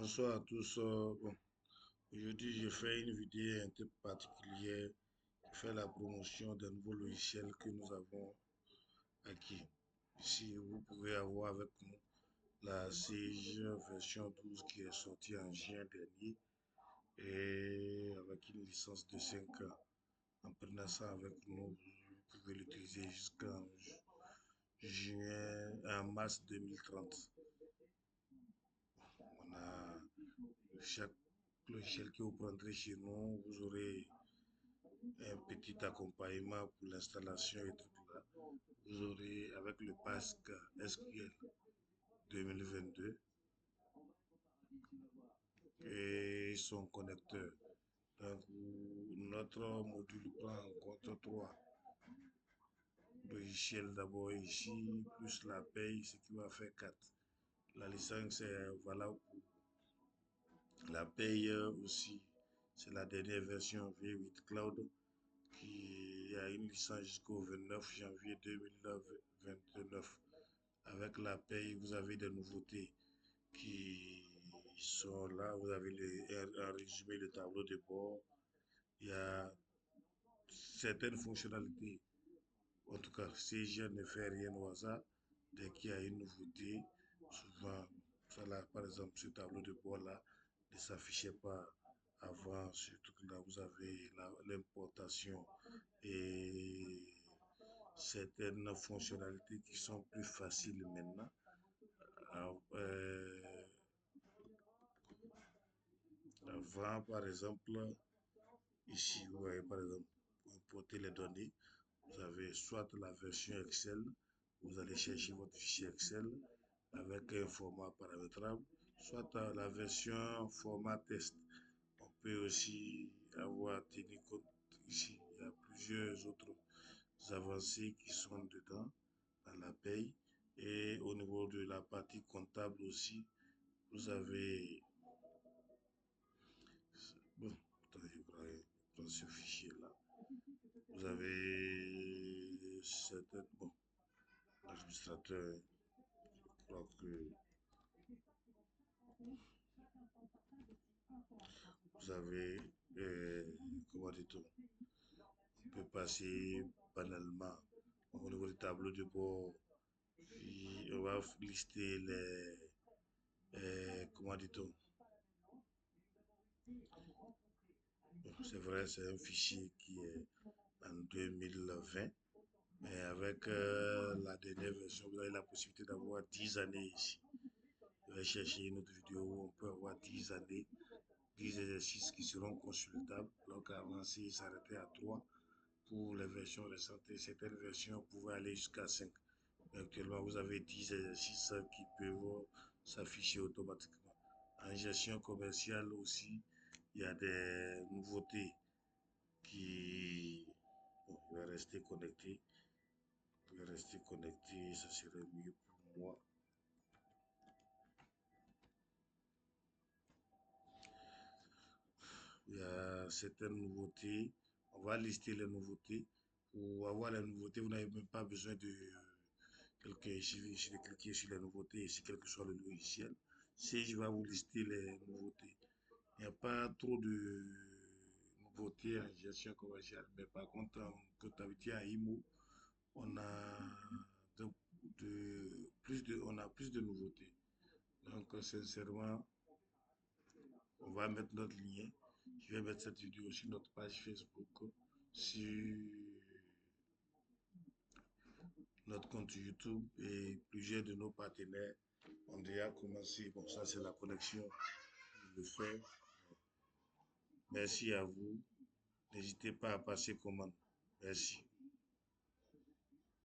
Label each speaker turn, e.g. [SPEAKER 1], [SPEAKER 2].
[SPEAKER 1] Bonsoir à tous. Aujourd'hui, je fais une vidéo un peu particulière qui fait la promotion d'un nouveau logiciel que nous avons acquis. Ici, vous pouvez avoir avec nous la Sage version 12 qui est sortie en juin dernier et avec une licence de 5 ans. En prenant ça avec nous, vous pouvez l'utiliser jusqu'en mars 2030. On a chaque logiciel que vous prendrez chez nous, vous aurez un petit accompagnement pour l'installation et tout là. Vous aurez avec le Pascal SQL 2022 et son connecteur. Donc, notre module prend en compte trois logiciels d'abord ici, plus la paye, ce qui va faire 4. La licence est valable pour la paye aussi. C'est la dernière version V8 Cloud qui a une licence jusqu'au 29 janvier 2029. Avec la paye, vous avez des nouveautés qui sont là. Vous avez un résumé de tableau de bord. Il y a certaines fonctionnalités. En tout cas, si je ne fais rien au hasard, dès qu'il y a une nouveauté, souvent, ça là, par exemple, ce tableau de bord là ne s'affichait pas avant, surtout que là, vous avez l'importation et certaines fonctionnalités qui sont plus faciles maintenant. Alors, avant, par exemple, ici, vous voyez, par exemple, pour importer les données, vous avez soit la version Excel, vous allez chercher votre fichier Excel avec un format paramétrable, soit la version format test. On peut aussi avoir tenu compte ici, il y a plusieurs autres avancées qui sont dedans, dans la paye. Et au niveau de la partie comptable aussi, vous avez... Bon, attendez, je prends ce fichier-là. Vous avez certaines... Bon, l'administrateur, je crois que vous avez... comment dit-on? On peut passer banalement au niveau du tableau de bord. Puis on va lister les... comment dit-on? C'est vrai, c'est un fichier qui est en 2020, mais avec la dernière version, vous avez la possibilité d'avoir 10 années ici. Je vais chercher une autre vidéo où on peut avoir 10 années, 10 exercices qui seront consultables. Donc avant, il s'arrêtait à 3 pour les versions récentes. Certaines versions pouvaient aller jusqu'à 5. Mais actuellement, vous avez 10 exercices qui peuvent s'afficher automatiquement. En gestion commerciale aussi, il y a des nouveautés qui... Bon, je vais rester connecté. Je vais rester connecté, ça serait mieux pour moi. Il y a certaines nouveautés. On va lister les nouveautés. Pour avoir les nouveautés, vous n'avez même pas besoin de cliquer sur les nouveautés ici, quel que soit le logiciel. Si je vais vous lister les nouveautés, il n'y a pas trop de nouveautés en gestion commerciale. Mais par contre, en comptabilité en IMO, on a on a plus de nouveautés. Donc, sincèrement, on va mettre notre lien. Je vais mettre cette vidéo sur notre page Facebook, sur notre compte YouTube et plusieurs de nos partenaires ont déjà commencé. Bon, ça, c'est la connexion de fait. Merci à vous. N'hésitez pas à passer commande. Merci.